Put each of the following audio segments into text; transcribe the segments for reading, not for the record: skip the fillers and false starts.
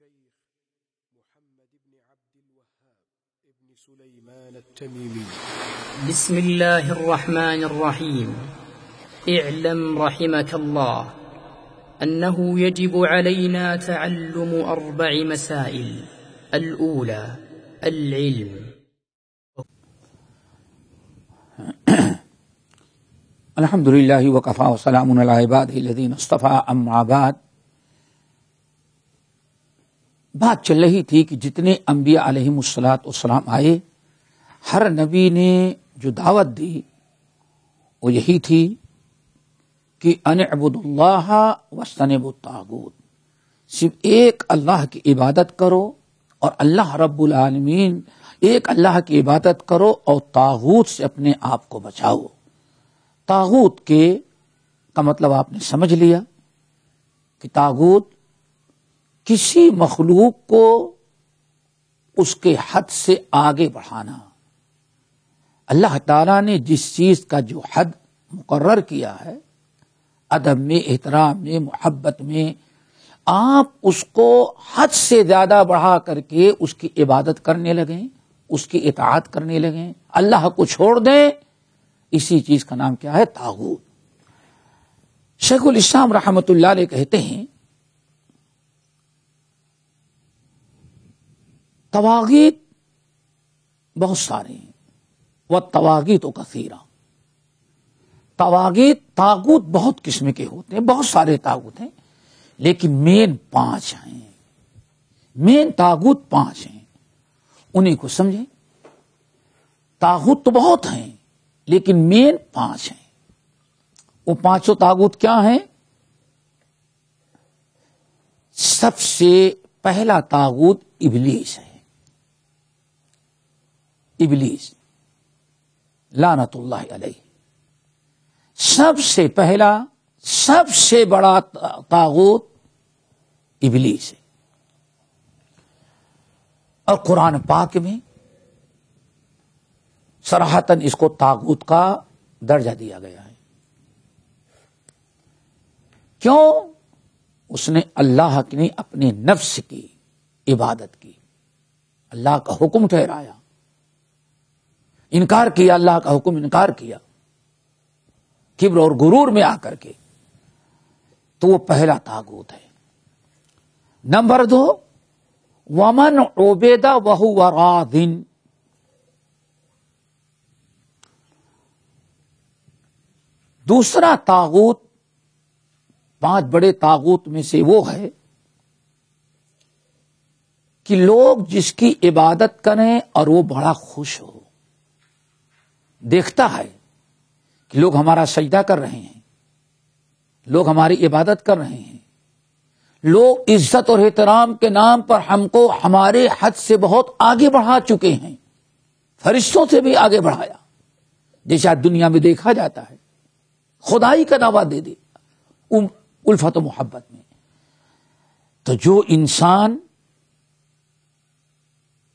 الشيخ محمد بن عبد الوهاب ابن سليمان التميمي. بسم الله الرحمن الرحيم. اعلم رحمك الله أنه يجب علينا تعلم 4 مسائل. الأولى العلم. الحمد للہ وکفا وسلام علی عبادہ الذین اصطفی اما بعد. بات چل رہی تھی کہ جتنے انبیاء علیہم الصلاۃ والسلام آئے، ہر نبی نے جو دعوت دی وہ یہی تھی کہ ان اعبدوا اللہ واجتنبوا الطاغوت، صرف ایک اللہ کی عبادت کرو اور اللہ رب العالمین ایک اللہ کی عبادت کرو اور طاغوت سے اپنے آپ کو بچاؤ. طاغوت کے کا مطلب آپ نے سمجھ لیا کہ طاغوت کسی مخلوق کو اس کے حد سے آگے بڑھانا. اللہ تعالیٰ نے جس چیز کا جو حد مقرر کیا ہے، ادب میں، احترام میں، محبت میں، آپ اس کو حد سے زیادہ بڑھا کر کے اس کی عبادت کرنے لگیں، اس کی اطاعت کرنے لگیں، اللہ کو چھوڑ دیں، اسی چیز کا نام کیا ہے؟ طاغوت. شیخ الاسلام رحمۃ اللہ علیہ کہتے ہیں طواغیت بہت سارے ہیں، والطواغیت کثیرہ. طاغوت بہت قسم کے ہوتے ہیں، بہت سارے طاغوت ہیں، لیکن مین 5 ہیں. مین طاغوت 5 ہیں، انہیں کو سمجھیں. طاغوت تو بہت ہیں لیکن مین 5 ہیں. وہ 5 طاغوت کیا ہیں؟ سب سے پہلا طاغوت ابلیس ہے. ابلیس لعنت اللہ علیہ سب سے پہلا، سب سے بڑا طاغوت ابلیس ہے. اور قرآن پاک میں صراحتاً اس کو طاغوت کا درجہ دیا گیا ہے. کیوں؟ اس نے اللہ کی اپنے نفس کی عبادت کی، اللہ کا حکم ٹھہرایا، انکار کیا، اللہ کا حکم انکار کیا کبر اور غرور میں آ کر کے. تو وہ پہلا طاغوت ہے. نمبر 2 ومن عبد وهو راض. دوسرا طاغوت 5 بڑے طاغوت میں سے وہ ہے کہ لوگ جس کی عبادت کریں اور وہ بڑا خوش ہو. دیکھتا ہے کہ لوگ ہمارا سجدہ کر رہے ہیں، لوگ ہماری عبادت کر رہے ہیں، لوگ عزت اور احترام کے نام پر ہم کو ہمارے حد سے بہت آگے بڑھا چکے ہیں، فرشتوں سے بھی آگے بڑھایا جیسا دنیا میں دیکھا جاتا ہے. خدائی کا دعویٰ دے دے الفت و محبت میں. تو جو انسان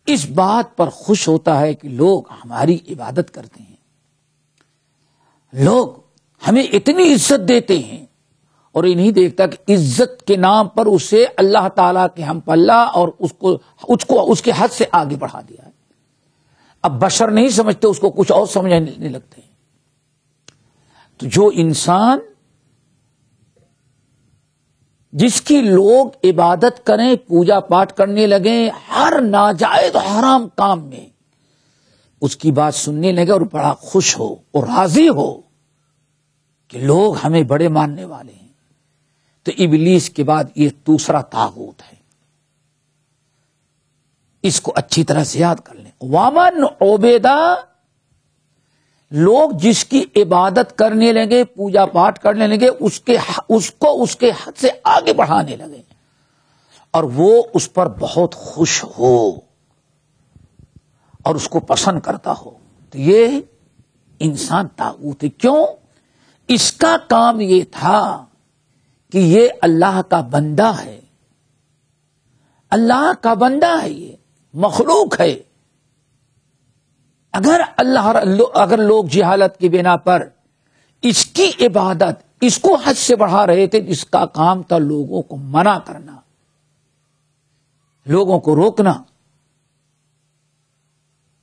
اس بات پر خوش ہوتا ہے کہ لوگ ہماری عبادت کرتے ہیں، لوگ ہمیں اتنی عزت دیتے ہیں، اور یہ نہیں دیکھتا کہ عزت کے نام پر اسے اللہ تعالیٰ کے ہم پلہ اور اس کے حد سے آگے بڑھا دیا ہے. اب بشر نہیں سمجھتے، اس کو کچھ اور سمجھنے لگتے ہیں. تو جو انسان جس کی لوگ عبادت کریں، پوجا پاٹ کرنے لگیں، ہر ناجائز حرام کام میں اس کی بات سننے لگے اور بڑا خوش ہو اور راضی ہو کہ لوگ ہمیں بڑے ماننے والے ہیں، تو ابلیس کے بعد یہ دوسرا طاغوت ہے. اس کو اچھی طرح سے یاد کر لیں. ومن عبیدہ، لوگ جس کی عبادت کرنے لگے، پوجا پاٹ کرنے لگے، اس کے حد سے آگے بڑھانے لگے اور وہ اس پر بہت خوش ہو اور اس کو پسند کرتا ہو، تو یہ انسان طاغوت ہے. کیوں؟ اس کا کام یہ تھا کہ یہ اللہ کا بندہ ہے، اللہ کا بندہ ہے، یہ مخلوق ہے. اگر لوگ جہالت کی بنا پر اس کی عبادت، اس کو حد سے بڑھا رہے تھے، جس کا کام تھا لوگوں کو منع کرنا، لوگوں کو روکنا.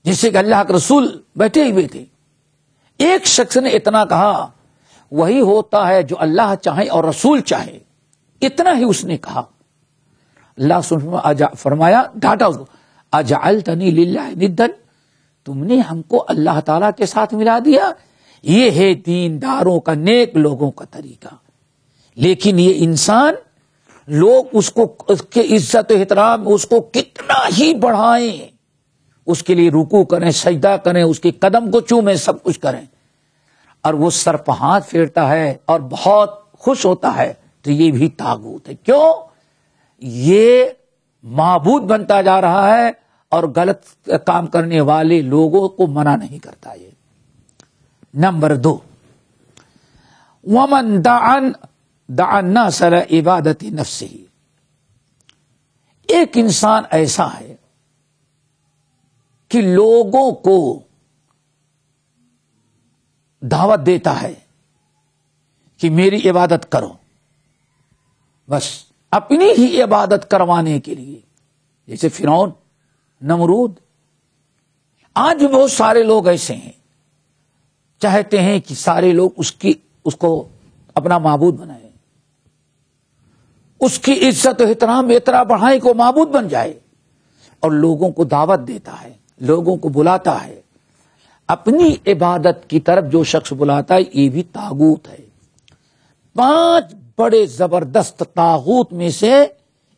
جیسے کہ اللہ کے رسول بیٹھے ہوئے تھے, ایک شخص نے اتنا کہا, وہی ہوتا ہے جو اللہ چاہے اور رسول چاہے, اتنا ہی اس نے کہا. اللہ فرمایا, ڈانٹا اس کو, اجعلتنی للہ ندن, تم نے ہم کو اللہ تعالی کے ساتھ ملا دیا. یہ ہے دینداروں کا, نیک لوگوں کا طریقہ. لیکن یہ انسان, لوگ اس کے عزت و احترام اس کو کتنا ہی بڑھائیں, اس کے لیے رکوع کریں, سجدہ کریں, اس کے قدم کو چومیں, سب کچھ کریں, اور وہ سر پہ ہاتھ پھیرتا ہے اور بہت خوش ہوتا ہے, تو یہ بھی طاغوت ہے. کیوں؟ یہ معبود بنتا جا رہا ہے اور غلط کام کرنے والے لوگوں کو منع نہیں کرتا. یہ نمبر 2, ومن دعا الناس الى عبادت نفسہ. ایک انسان ایسا ہے کہ لوگوں کو دعوت دیتا ہے کہ میری عبادت کرو, بس اپنی ہی عبادت کروانے کے لیے. جیسے فرعون, نمرود, آج بھی بہت سارے لوگ ایسے ہیں, چاہتے ہیں کہ سارے لوگ اس کو اپنا معبود بنائیں, اس کی عزت و احترام اتنا بڑھائیں کہ وہ معبود بن جائے, اور لوگوں کو دعوت دیتا ہے, لوگوں کو بلاتا ہے. اپنی عبادت کی طرف جو شخص بلاتا ہے یہ بھی طاغوت ہے. 5 بڑے زبردست طاغوت میں سے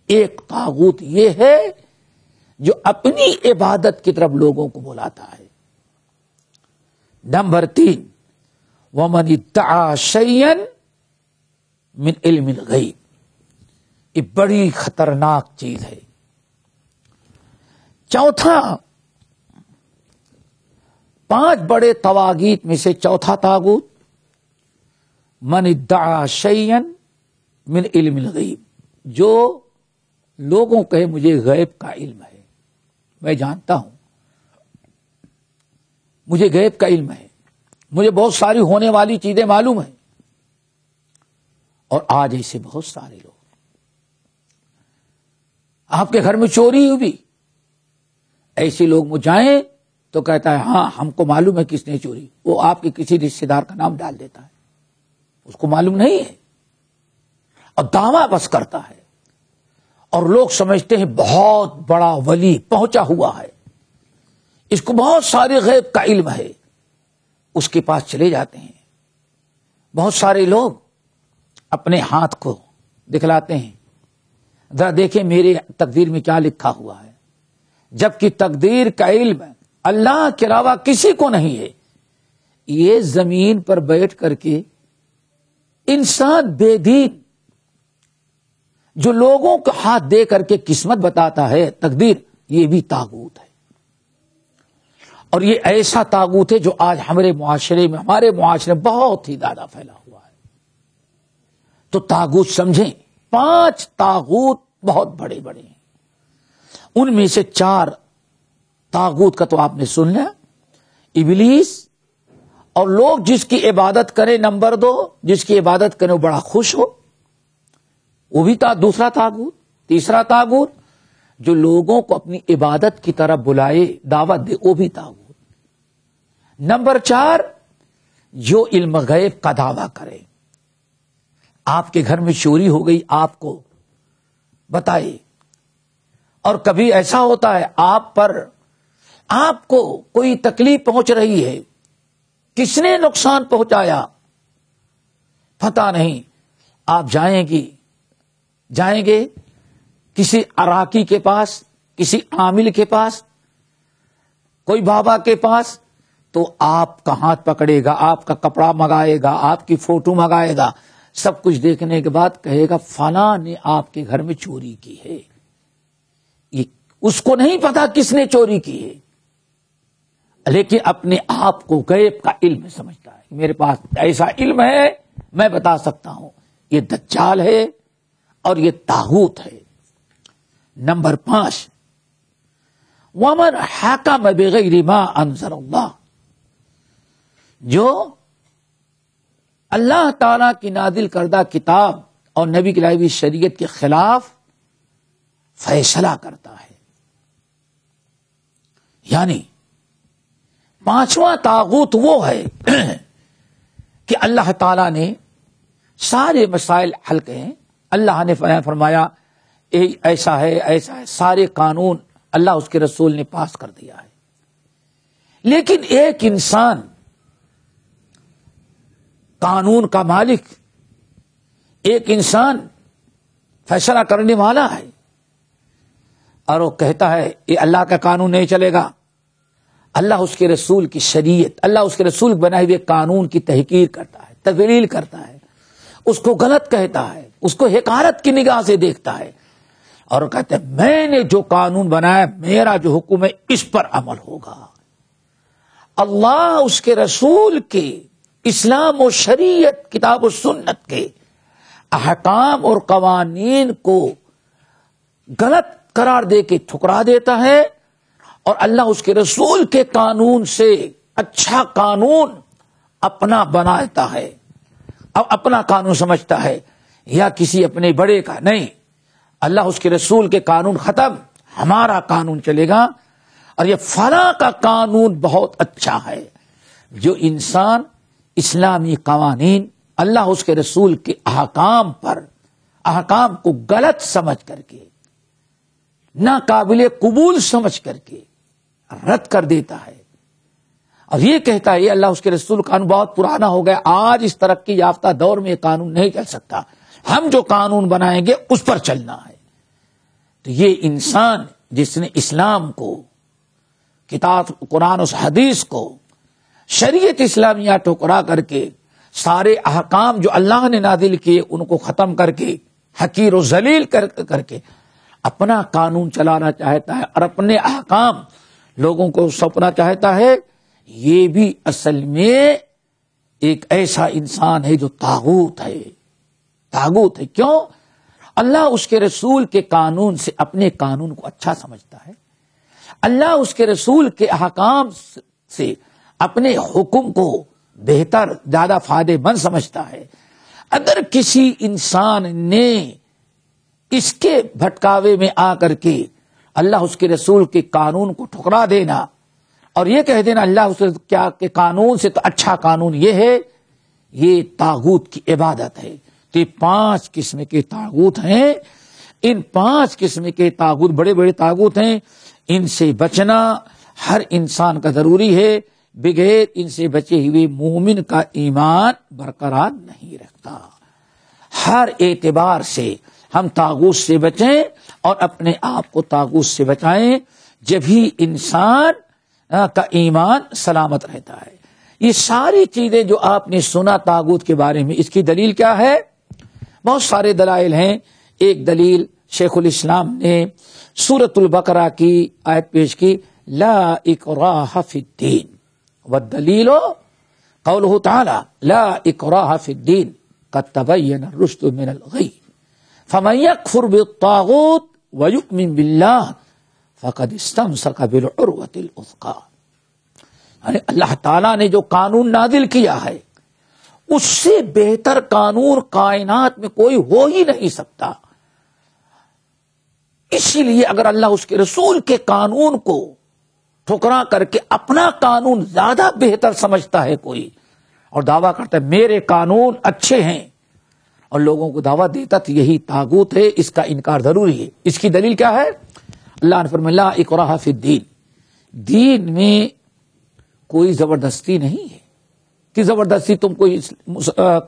ایک طاغوت یہ ہے جو اپنی عبادت کی طرف لوگوں کو بلاتا ہے. نمبر 3, ومن ادعا شیئا من علم الغیب. یہ بڑی خطرناک چیز ہے. چوتھا, 5 بڑے طواغیت میں سے چوتھا طاغوت, من ادعا شیئا من علم الغیب, جو لوگوں کہے مجھے غیب کا علم ہے, میں جانتا ہوں, مجھے غیب کا علم ہے, مجھے بہت ساری ہونے والی چیزیں معلوم ہیں. اور آج ایسے بہت سارے لوگ, آپ کے گھر میں چوری ہوئی, ایسے لوگ وہ جائیں تو کہتا ہے ہاں ہم کو معلوم ہے کس نے چوری, وہ آپ کے کسی رشتے دار کا نام ڈال دیتا ہے, اس کو معلوم نہیں ہے, اور دعویٰ بس کرتا ہے, اور لوگ سمجھتے ہیں بہت بڑا ولی پہنچا ہوا ہے, اس کو بہت سارے غیب کا علم ہے, اس کے پاس چلے جاتے ہیں. بہت سارے لوگ اپنے ہاتھ کو دکھلاتے ہیں, ذرا دیکھیں میرے تقدیر میں کیا لکھا ہوا ہے, جبکہ تقدیر کا علم اللہ کے علاوہ کسی کو نہیں ہے. یہ زمین پر بیٹھ کر کے انسان بے دین جو لوگوں کو ہاتھ دے کر کے قسمت بتاتا ہے, تقدیر, یہ بھی طاغوت ہے. اور یہ ایسا طاغوت ہے جو آج ہمارے معاشرے میں بہت ہی زیادہ پھیلا ہوا ہے. تو طاغوت سمجھیں, 5 طاغوت بہت بڑے بڑے ہیں. ان میں سے 4 طاغوت کا تو آپ نے سن لیا, ابلیس, اور لوگ جس کی عبادت کریں. نمبر 2, جس کی عبادت کریں وہ بڑا خوش ہو, وہ بھی دوسرا طاغوت. تیسرا طاغوت جو لوگوں کو اپنی عبادت کی طرف بلائے, دعوت دے, وہ بھی طاغوت. نمبر 4, جو علم غیب کا دعویٰ کرے. آپ کے گھر میں چوری ہو گئی, آپ کو بتائے, اور کبھی ایسا ہوتا ہے آپ کو کوئی تکلیف پہنچ رہی ہے, کس نے نقصان پہنچایا پتہ نہیں, آپ جائیں گے کسی عراقی کے پاس, کسی عامل کے پاس, کوئی بابا کے پاس, تو آپ کا ہاتھ پکڑے گا, آپ کا کپڑا منگائے گا, آپ کی فوٹو منگائے گا, سب کچھ دیکھنے کے بعد کہے گا فلاں نے آپ کے گھر میں چوری کی ہے. یہ اس کو نہیں پتا کس نے چوری کی ہے, لیکن اپنے آپ کو غیب کا علم سمجھتا ہے. میرے پاس ایسا علم ہے, میں بتا سکتا ہوں. یہ دجال ہے اور یہ طاغوت ہے. نمبر 5, ومن حکم بغیر ما انزل اللہ, جو اللہ تعالی کی نازل کردہ کتاب اور نبی کی لائی ہوئی شریعت کے خلاف فیصلہ کرتا ہے. یعنی پانچواں طاغوت وہ ہے کہ اللہ تعالی نے سارے مسائل حل کیے. اللہ نے فرمایا ایسا ہے ایسا ہے، سارے قانون اللہ اس کے رسول نے پاس کر دیا ہے. لیکن ایک انسان قانون کا مالک، ایک انسان فیصلہ کرنے والا ہے، اور وہ کہتا ہے یہ اللہ کا قانون نہیں چلے گا. اللہ اس کے رسول کی شریعت، اللہ اس کے رسول بنائے ہوئے قانون کی تحقیر کرتا ہے، تذلیل کرتا ہے، اس کو غلط کہتا ہے، اس کو حقارت کی نگاہ سے دیکھتا ہے، اور کہتا ہے میں نے جو قانون بنایا، میرا جو حکم ہے اس پر عمل ہوگا. اللہ اس کے رسول کے، اسلام و شریعت، کتاب و سنت کے احکام اور قوانین کو غلط قرار دے کے ٹھکرا دیتا ہے، اور اللہ اس کے رسول کے قانون سے اچھا قانون اپنا بناتا ہے، اب اپنا قانون سمجھتا ہے، یا کسی اپنے بڑے کا نہیں. اللہ اس کے رسول کے قانون ختم، ہمارا قانون چلے گا، اور یہ فلاں کا قانون بہت اچھا ہے. جو انسان اسلامی قوانین، اللہ اس کے رسول کے احکام کو غلط سمجھ کر کے، ناقابل قبول سمجھ کر کے رد کر دیتا ہے، اور یہ کہتا ہے یہ اللہ اس کے رسول قانون بہت پرانا ہو گیا، آج اس ترقی یافتہ دور میں یہ قانون نہیں چل سکتا، ہم جو قانون بنائیں گے اس پر چلنا ہے. تو یہ انسان جس نے اسلام کو، کتاب قرآن و حدیث کو، شریعت اسلامیہ ٹھکرا کر کے سارے احکام جو اللہ نے نازل کیے ان کو ختم کر کے، حقیر و ذلیل کر کے اپنا قانون چلانا چاہتا ہے اور اپنے احکام لوگوں کو سونپنا چاہتا ہے، یہ بھی اصل میں ایک ایسا انسان ہے جو طاغوت ہے. طاغوت ہے. کیوں؟ اللہ اس کے رسول کے قانون سے اپنے قانون کو اچھا سمجھتا ہے، اللہ اس کے رسول کے احکام سے اپنے حکم کو بہتر، زیادہ فائدے مند سمجھتا ہے. اگر کسی انسان نے اس کے بھٹکاوے میں آ کر کے اللہ اس کے رسول کے قانون کو ٹھکرا دینا اور یہ کہہ دینا اللہ اس کیا کے قانون سے تو اچھا قانون یہ ہے، یہ طاغوت کی عبادت ہے. تو یہ 5 قسم کے طاغوت ہیں. ان 5 قسم کے طاغوت بڑے بڑے طاغوت ہیں، ان سے بچنا ہر انسان کا ضروری ہے. بغیر ان سے بچے ہوئے مومن کا ایمان برقرار نہیں رکھتا. ہر اعتبار سے ہم طاغوت سے بچیں اور اپنے آپ کو طاغوت سے بچائیں، جبھی انسان کا ایمان سلامت رہتا ہے. یہ ساری چیزیں جو آپ نے سنا طاغوت کے بارے میں، اس کی دلیل کیا ہے؟ بہت سارے دلائل ہیں. ایک دلیل شیخ الاسلام نے سورۃ البقرہ کی آیت پیش کی، لا اکراہ فی الدین، والدلیل قولہ تعالی لا اکراہ فی الدین قد تبین الرشد من الغی فمن یکفر بالطاغوت ویؤمن باللہ فقد استمسک بالعروۃ الوثقی. یعنی اللہ تعالیٰ نے جو قانون نازل کیا ہے اس سے بہتر قانون کائنات میں کوئی ہو ہی نہیں سکتا. اسی لیے اگر اللہ اس کے رسول کے قانون کو ٹھکرا کر کے اپنا قانون زیادہ بہتر سمجھتا ہے کوئی، اور دعویٰ کرتا ہے میرے قانون اچھے ہیں، اور لوگوں کو دعویٰ دیتا تو یہی طاغوت ہے، اس کا انکار ضروری ہے. اس کی دلیل کیا ہے؟ اللہ نے فرمایا لا اکراہ فی الدین، دین میں کوئی زبردستی نہیں ہے کہ زبردستی تم کو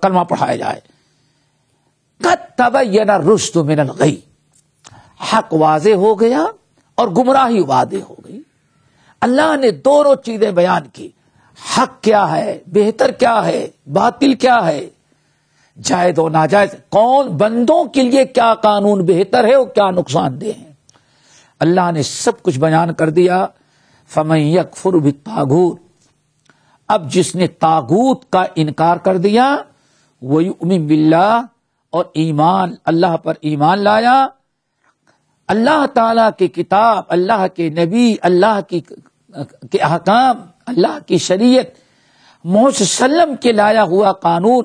کلمہ پڑھایا جائے. قد تبین الرشد من الغی، حق واضح ہو گیا اور گمراہی واضح ہو گئی. اللہ نے دونوں چیزیں بیان کی، حق کیا ہے، بہتر کیا ہے، باطل کیا ہے، جائز و ناجائز، کون بندوں کے لیے کیا قانون بہتر ہے اور کیا نقصان دہ ہے، اللہ نے سب کچھ بیان کر دیا. فمن یکفر بالطاغوت، اب جس نے طاغوت کا انکار کر دیا، ویؤمن باللہ، اور ایمان اللہ پر ایمان لایا، اللہ تعالی کی کتاب، اللہ کے نبی، اللہ کے احکام، اللہ کی شریعت، محمد صلی اللہ علیہ وسلم کے لایا ہوا قانون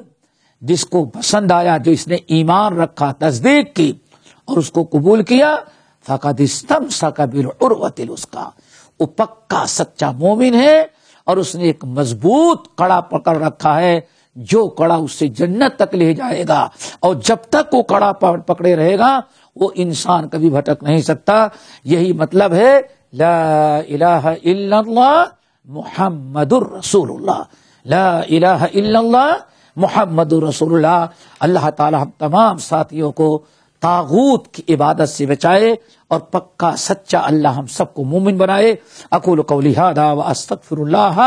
جس کو پسند آیا، جو اس نے ایمان رکھا، تصدیق کی اور اس کو قبول کیا، فقد استمسک بالعروۃ الوثقی، وہ پکا سچا مومن ہے اور اس نے ایک مضبوط کڑا پکڑ رکھا ہے، جو کڑا اس سے جنت تک لے جائے گا، اور جب تک وہ کڑا پکڑے رہے گا وہ انسان کبھی بھٹک نہیں سکتا۔ یہی مطلب ہے لا الہ الا اللہ محمد الرسول اللہ، لا الہ الا اللہ محمد الرسول اللہ۔ اللہ تعالی ہم تمام ساتھیوں کو طاغوت کی عبادت سے بچائے اور پکا سچا اللہ ہم سب کو مومن بنائے۔ اقول قولی ھذا واستغفر اللہ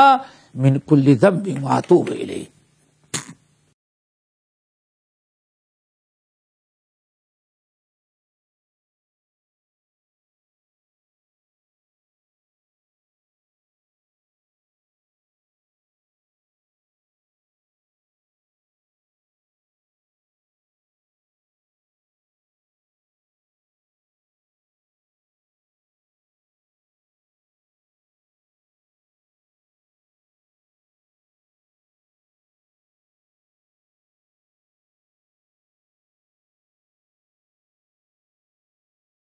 من کل ذنب واتوب الیہ۔